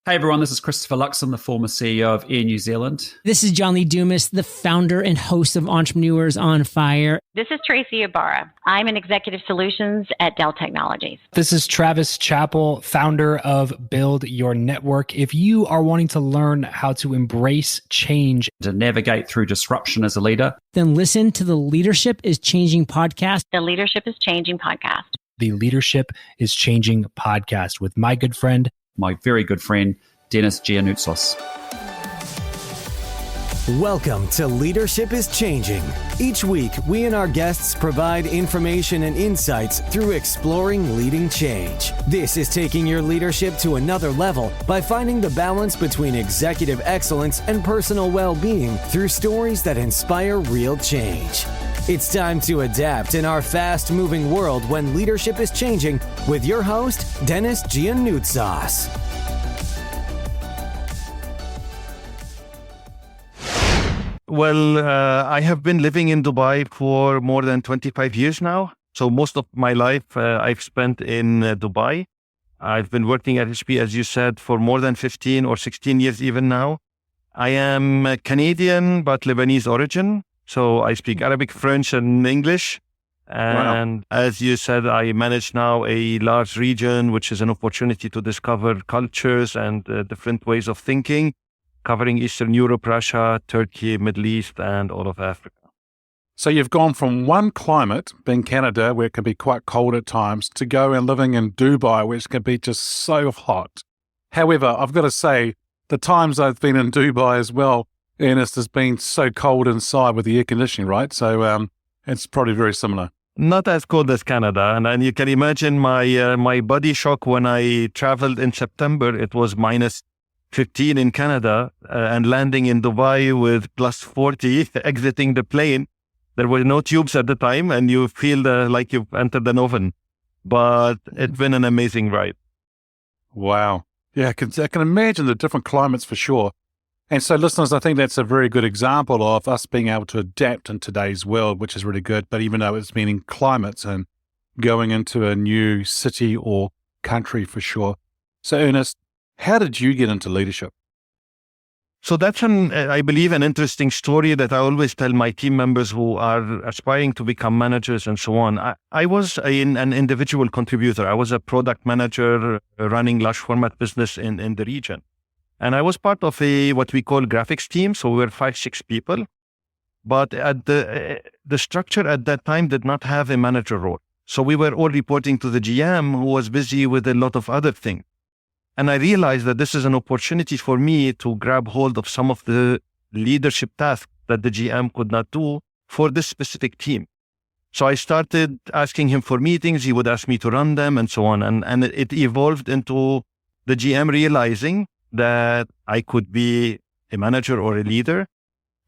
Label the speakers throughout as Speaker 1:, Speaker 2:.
Speaker 1: Hey everyone, this is Christopher Luxon, the former CEO of Air New Zealand.
Speaker 2: This is John Lee Dumas, the founder and host of Entrepreneurs on Fire.
Speaker 3: This is Tracy Ibarra. I'm in Executive Solutions at Dell Technologies.
Speaker 4: This is Travis Chappell, founder of Build Your Network. If you are wanting to learn how to embrace change,
Speaker 1: To navigate through disruption as a leader,
Speaker 2: then listen to the Leadership is Changing podcast.
Speaker 3: The Leadership is Changing podcast.
Speaker 4: the Leadership is Changing podcast with my good friend,
Speaker 1: my very good friend, Denis Giannoutsos.
Speaker 5: Welcome to Leadership is Changing. Each week, we and our guests provide information and insights through exploring leading change. This is taking your leadership to another level by finding the balance between executive excellence and personal well-being through stories that inspire real change. It's time to adapt in our fast-moving world when leadership is changing with your host, Denis Giannoutsos.
Speaker 6: Well, I have been living in Dubai for more than 25 years now. So most of my life I've spent in Dubai. I've been working at HP, as you said, for more than 15 or 16 years even now. I am Canadian, but Lebanese origin. So I speak Arabic, French, and English. And As you said, I manage now a large region, which is an opportunity to discover cultures and different ways of thinking, covering Eastern Europe, Russia, Turkey, Middle East, and all of Africa.
Speaker 7: So you've gone from one climate, being Canada, where it can be quite cold at times, to go and living in Dubai, which can be just so hot. However, I've got to say, the times I've been in Dubai as well, Ernest, has been so cold inside with the air conditioning, right? So it's probably very similar.
Speaker 6: Not as cold as Canada. And you can imagine my body shock when I traveled in September. It was minus 15 in Canada and landing in Dubai with plus 40, exiting the plane. There were no tubes at the time and you feel like you've entered an oven. But it's been an amazing ride.
Speaker 7: Wow. Yeah, I can imagine the different climates for sure. And so listeners, I think that's a very good example of us being able to adapt in today's world, which is really good. But even though it's meaning climates and going into a new city or country for sure. So Ernest, how did you get into leadership?
Speaker 6: So that's, I believe, an interesting story that I always tell my team members who are aspiring to become managers and so on. I was an individual contributor. I was a product manager running large format business in the region. And I was part of what we call graphics team. So we were 5-6 people. But at the structure at that time did not have a manager role. So we were all reporting to the GM, who was busy with a lot of other things. And I realized that this is an opportunity for me to grab hold of some of the leadership tasks that the GM could not do for this specific team. So I started asking him for meetings. He would ask me to run them and so on. And it evolved into the GM realizing that I could be a manager or a leader.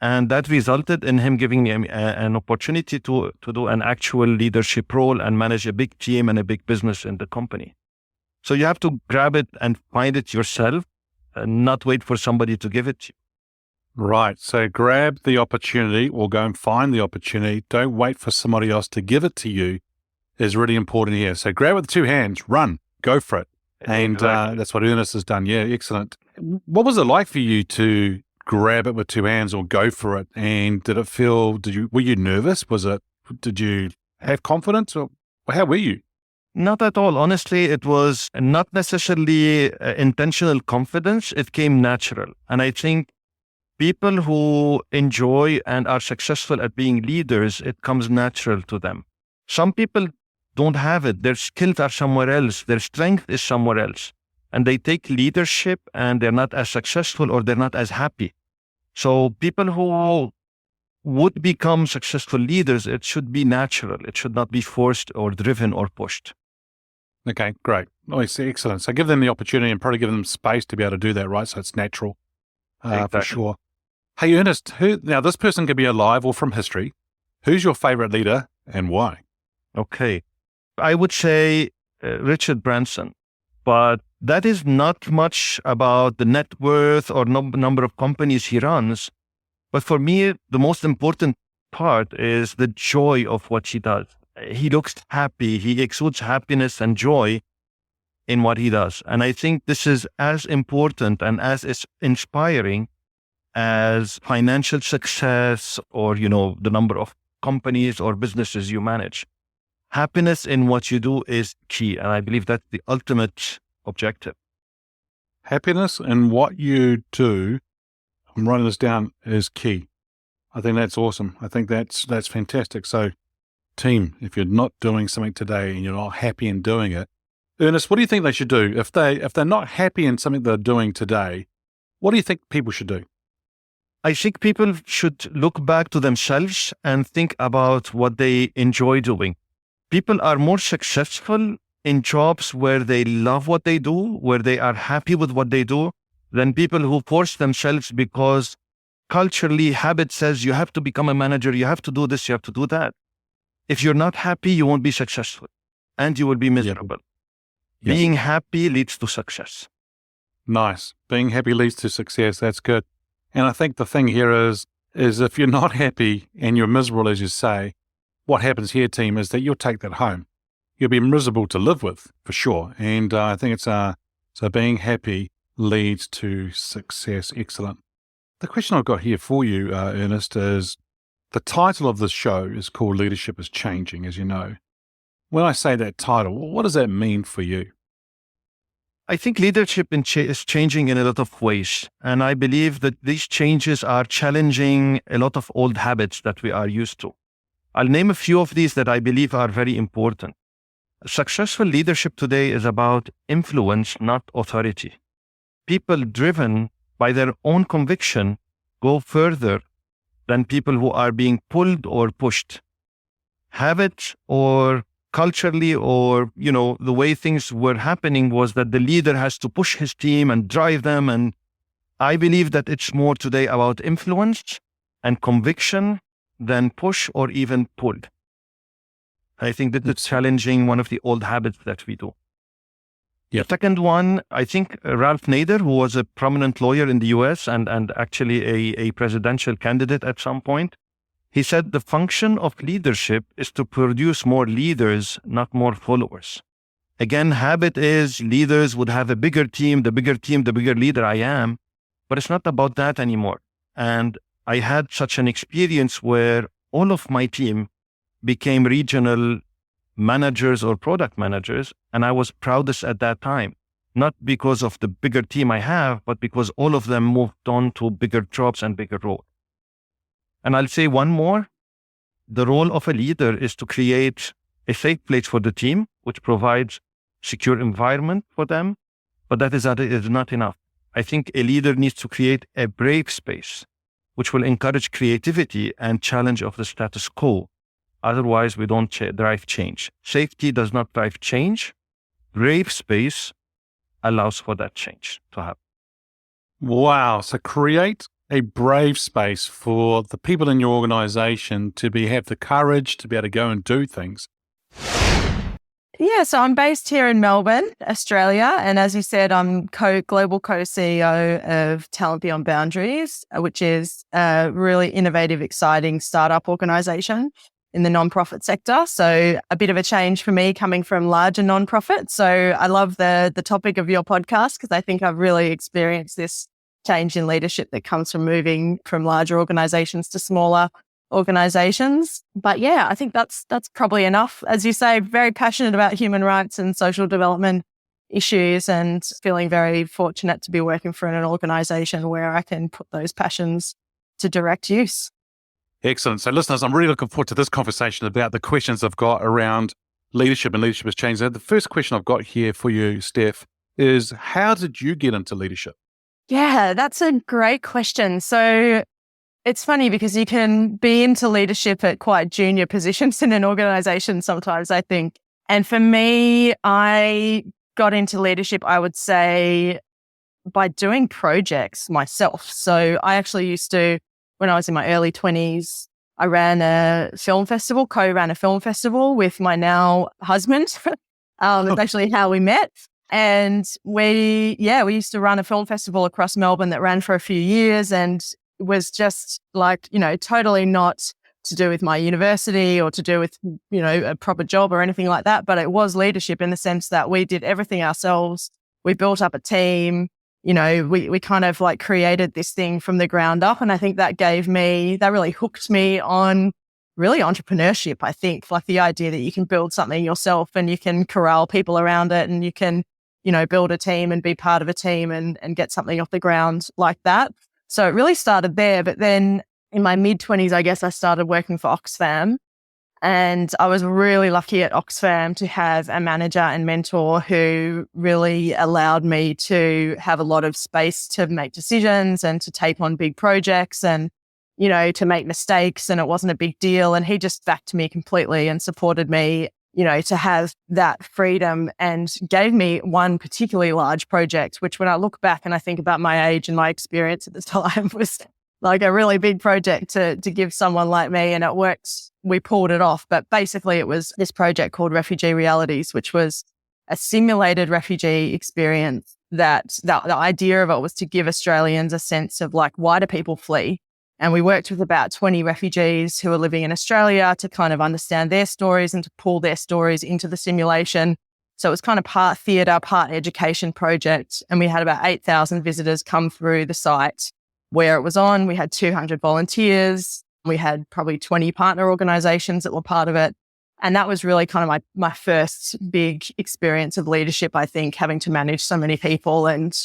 Speaker 6: And that resulted in him giving me an opportunity to do an actual leadership role and manage a big team and a big business in the company. So you have to grab it and find it yourself and not wait for somebody to give it to you.
Speaker 7: Right. So grab the opportunity or go and find the opportunity. Don't wait for somebody else to give it to you is really important here. So grab it with 2 hands, run, go for it. And that's what Ernest has done. Yeah, excellent. What was it like for you to grab it with 2 hands or go for it? And did it feel, were you nervous? Did you have confidence or how were you?
Speaker 6: Not at all. Honestly, it was not necessarily intentional confidence. It came natural. And I think people who enjoy and are successful at being leaders, it comes natural to them. Some people don't have it. Their skills are somewhere else. Their strength is somewhere else. And they take leadership and they're not as successful or they're not as happy. So people who would become successful leaders, it should be natural. It should not be forced or driven or pushed.
Speaker 7: Okay, great. Oh, excellent. So give them the opportunity and probably give them space to be able to do that, right? So it's natural
Speaker 6: Exactly.
Speaker 7: for sure. Hey, Ernest, now this person could be alive or from history. Who's your favorite leader and why?
Speaker 6: Okay. I would say Richard Branson, but that is not much about the net worth or number of companies he runs. But for me, the most important part is the joy of what he does. He looks happy. He exudes happiness and joy. in what he does. And I think this is as important and as inspiring as financial success or, the number of companies or businesses you manage. Happiness in what you do is key. And I believe that's the ultimate objective.
Speaker 7: Happiness in what you do, I'm writing this down, is key. I think that's awesome. I think that's fantastic. So team, if you're not doing something today and you're not happy in doing it, Ernest, what do you think they should do? If they're not happy in something they're doing today, what do you think people should do?
Speaker 6: I think people should look back to themselves and think about what they enjoy doing. People are more successful in jobs where they love what they do, where they are happy with what they do, than people who force themselves because culturally habit says you have to become a manager, you have to do this, you have to do that. If you're not happy, you won't be successful and you will be miserable. Yes. Being happy leads to success.
Speaker 7: Nice. Being happy leads to success. That's good. And I think the thing here is if you're not happy and you're miserable, as you say, what happens here, team, is that you'll take that home. You'll be miserable to live with, for sure. And I think it's so being happy leads to success. Excellent. The question I've got here for you, Ernest, is the title of this show is called Leadership is Changing, as you know. When I say that title, what does that mean for you?
Speaker 6: I think leadership is changing in a lot of ways. And I believe that these changes are challenging a lot of old habits that we are used to. I'll name a few of these that I believe are very important. Successful leadership today is about influence, not authority. People driven by their own conviction go further than people who are being pulled or pushed. Habits or culturally or, the way things were happening was that the leader has to push his team and drive them. And I believe that it's more today about influence and conviction than push or even pull. I think that it's challenging one of the old habits that we do.
Speaker 7: Yep.
Speaker 6: The second one, I think Ralph Nader, who was a prominent lawyer in the US and actually a presidential candidate at some point, he said the function of leadership is to produce more leaders, not more followers. Again, habit is leaders would have a bigger team, the bigger leader I am, but it's not about that anymore. And I had such an experience where all of my team became regional managers or product managers, and I was proudest at that time, not because of the bigger team I have, but because all of them moved on to bigger jobs and bigger roles. And I'll say one more. The role of a leader is to create a safe place for the team, which provides secure environment for them, but that is not enough. I think a leader needs to create a brave space, which will encourage creativity and challenge of the status quo. Otherwise, we don't drive change. Safety does not drive change. Brave space allows for that change to happen.
Speaker 7: Wow. So create a brave space for the people in your organization to have the courage to be able to go and do things.
Speaker 8: Yeah, so I'm based here in Melbourne, Australia. And as you said, I'm global co-CEO of Talent Beyond Boundaries, which is a really innovative, exciting startup organization in the nonprofit sector. So a bit of a change for me coming from larger nonprofits. So I love the topic of your podcast because I think I've really experienced this change in leadership that comes from moving from larger organizations to smaller organizations. But yeah, I think that's probably enough. As you say, very passionate about human rights and social development issues and feeling very fortunate to be working for an organization where I can put those passions to direct use.
Speaker 7: Excellent. So listeners, I'm really looking forward to this conversation about the questions I've got around leadership and leadership has changed. The first question I've got here for you, Steph, is how did you get into leadership?
Speaker 8: Yeah, that's a great question. So it's funny because you can be into leadership at quite junior positions in an organization sometimes, I think. And for me, I got into leadership, I would say, by doing projects myself. So I actually used to, when I was in my early 20s, I ran a film festival, co-ran a film festival with my now husband. That's actually how we met. And we used to run a film festival across Melbourne that ran for a few years and was just like, totally not to do with my university or to do with, a proper job or anything like that. But it was leadership in the sense that we did everything ourselves. We built up a team, we kind of like created this thing from the ground up. And I think that really hooked me on really entrepreneurship. I think like the idea that you can build something yourself and you can corral people around it and you can, build a team and be part of a team and get something off the ground like that. So it really started there. But then in my mid-20s, I guess I started working for Oxfam. And I was really lucky at Oxfam to have a manager and mentor who really allowed me to have a lot of space to make decisions and to take on big projects and, to make mistakes. And it wasn't a big deal. And he just backed me completely and supported me, to have that freedom, and gave me one particularly large project, which when I look back and I think about my age and my experience at the time was like a really big project to give someone like me, and it worked. We pulled it off. But basically it was this project called Refugee Realities, which was a simulated refugee experience that the idea of it was to give Australians a sense of like, why do people flee? And we worked with about 20 refugees who are living in Australia to kind of understand their stories and to pull their stories into the simulation. So it was kind of part theatre, part education project. And we had about 8,000 visitors come through the site where it was on. We had 200 volunteers. We had probably 20 partner organisations that were part of it. And that was really kind of my first big experience of leadership, I think, having to manage so many people and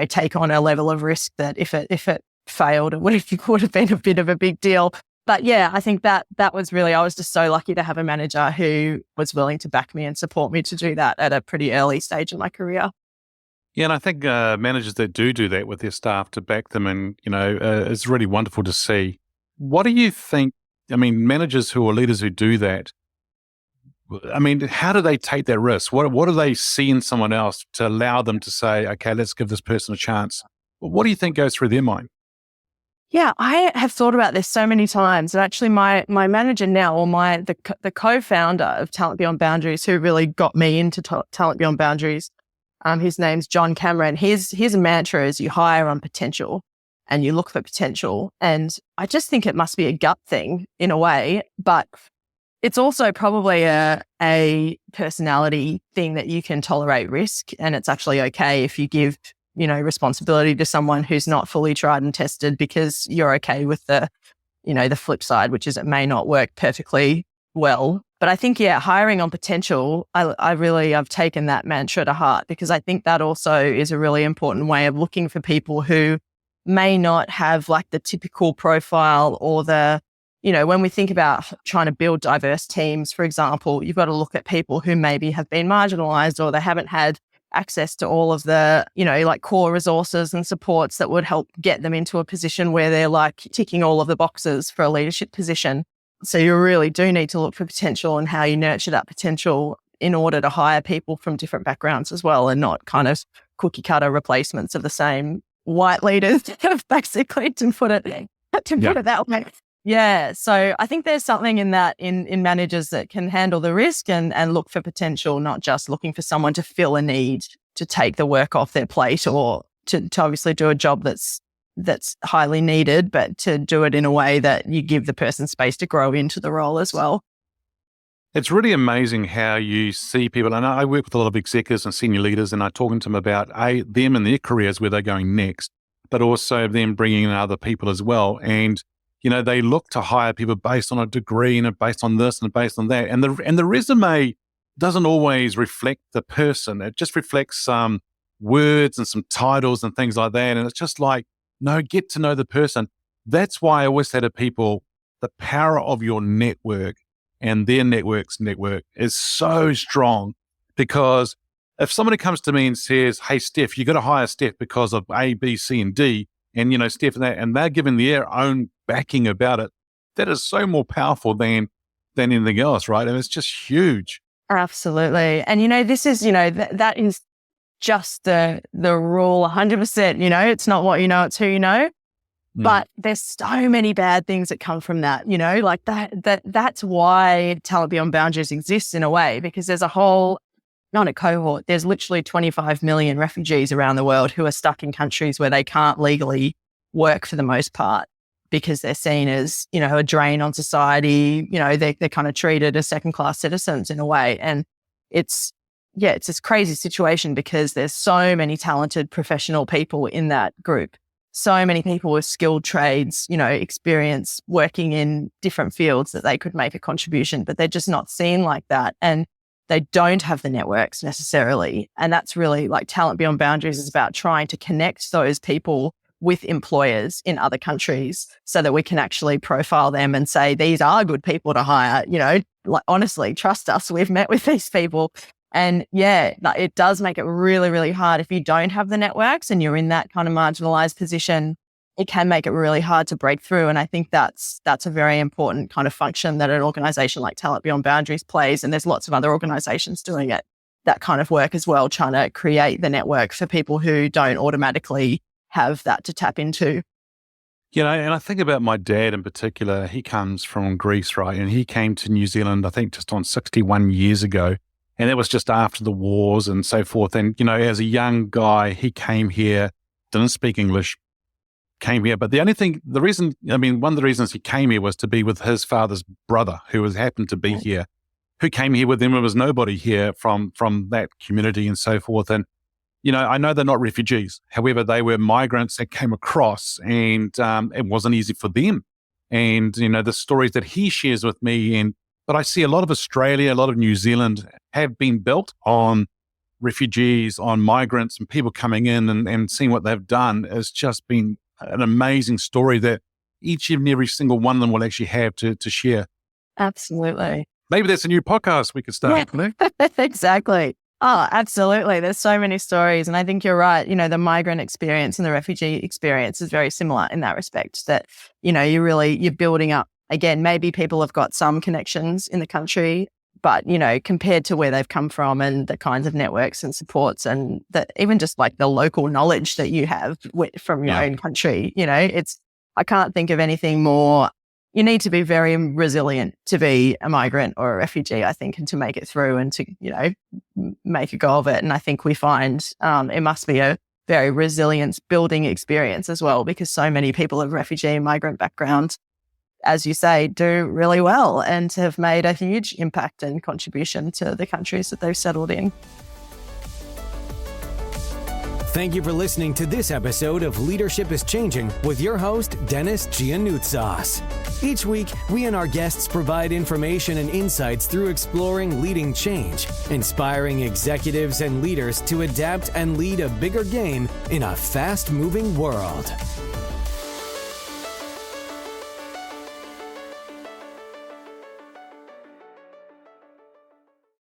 Speaker 8: take on a level of risk that if it failed, it would have been a bit of a big deal. But yeah, I think that was really, I was just so lucky to have a manager who was willing to back me and support me to do that at a pretty early stage in my career.
Speaker 7: Yeah, and I think managers that do that with their staff to back them, and it's really wonderful to see. What do you think? I mean, managers who are leaders who do that, I mean, how do they take that risk? What do they see in someone else to allow them to say, okay, let's give this person a chance? What do you think goes through their mind?
Speaker 8: Yeah, I have thought about this so many times. And actually my manager now, or the co-founder of Talent Beyond Boundaries, who really got me into Talent Beyond Boundaries, his name's John Cameron. His mantra is you hire on potential and you look for potential. And I just think it must be a gut thing in a way, but it's also probably a personality thing that you can tolerate risk. And it's actually okay if you give responsibility to someone who's not fully tried and tested, because you're okay with the flip side, which is it may not work perfectly well. But I think, hiring on potential, I've taken that mantra to heart, because I think that also is a really important way of looking for people who may not have like the typical profile or when we think about trying to build diverse teams, for example, you've got to look at people who maybe have been marginalized or they haven't had access to all of the, core resources and supports that would help get them into a position where they're like ticking all of the boxes for a leadership position. So you really do need to look for potential and how you nurture that potential in order to hire people from different backgrounds as well, and not kind of cookie cutter replacements of the same white leaders, basically, to put it that way. Yeah. So I think there's something in that in managers that can handle the risk and look for potential, not just looking for someone to fill a need, to take the work off their plate, or to obviously do a job that's highly needed, but to do it in a way that you give the person space to grow into the role as well.
Speaker 7: It's really amazing how you see people, and I work with a lot of executives and senior leaders, and I'm talking to them about them and their careers, where they're going next, but also them bringing in other people as well. And they look to hire people based on a degree and based on this and based on that. And the resume doesn't always reflect the person. It just reflects some words and some titles and things like that. And it's just like, no, get to know the person. That's why I always say to people, the power of your network and their network is so strong. Because if somebody comes to me and says, hey, Steph, you got to hire Steph because of A, B, C, and D, and, Steph and they're giving their own backing about it, that is so more powerful than anything else, right? And it's just huge.
Speaker 8: Absolutely. And, this is, that is just the rule 100%, it's not what you know, it's who you know. But there's so many bad things that come from that, like that's why Talent Beyond Boundaries exists in a way, because there's a whole, not a cohort, there's literally 25 million refugees around the world who are stuck in countries where they can't legally work for the most part. because they're seen as, a drain on society. They're kind of treated as second-class citizens in a way. And it's this crazy situation because there's so many talented professional people in that group. So many people with skilled trades, experience working in different fields that they could make a contribution, but they're just not seen like that. And they don't have the networks necessarily. And that's really like Talent Beyond Boundaries is about trying to connect those people with employers in other countries so that we can actually profile them and say, these are good people to hire, like honestly, trust us. We've met with these people. And it does make it really, really hard if you don't have the networks and you're in that kind of marginalized position. It can make it really hard to break through. And I think that's a very important kind of function that an organization like Talent Beyond Boundaries plays. And there's lots of other organizations doing it, that kind of work as well, trying to create the network for people who don't automatically have that to tap into.
Speaker 7: And I think about my dad in particular. He comes from Greece, right? And he came to New Zealand, I think, just on 61 years ago. And it was just after the wars and so forth. And, as a young guy, he came here, didn't speak English, came here. But one of the reasons he came here was to be with his father's brother, who happened to be here, who came here with him. There was nobody here from that community and so forth. And, I know they're not refugees. However, they were migrants that came across, and it wasn't easy for them. And, the stories that he shares with me, but I see a lot of Australia, a lot of New Zealand have been built on refugees, on migrants and people coming in and seeing what they've done. Has just been an amazing story that each and every single one of them will actually have to share.
Speaker 8: Absolutely.
Speaker 7: Maybe that's a new podcast we could start.
Speaker 8: Yeah. Exactly. Oh, absolutely. There's so many stories. And I think you're right. The migrant experience and the refugee experience is very similar in that respect, that, you're building up. Again, maybe people have got some connections in the country, but, compared to where they've come from and the kinds of networks and supports and that even just like the local knowledge that you have from your own country, I can't think of anything more. You need to be very resilient to be a migrant or a refugee, I think, and to make it through and to, make a go of it. And I think we find it must be a very resilience building experience as well, because so many people of refugee and migrant background, as you say, do really well and have made a huge impact and contribution to the countries that they've settled in.
Speaker 5: Thank you for listening to this episode of Leadership is Changing with your host, Denis Giannoutsas. Each week, we and our guests provide information and insights through exploring leading change, inspiring executives and leaders to adapt and lead a bigger game in a fast-moving world.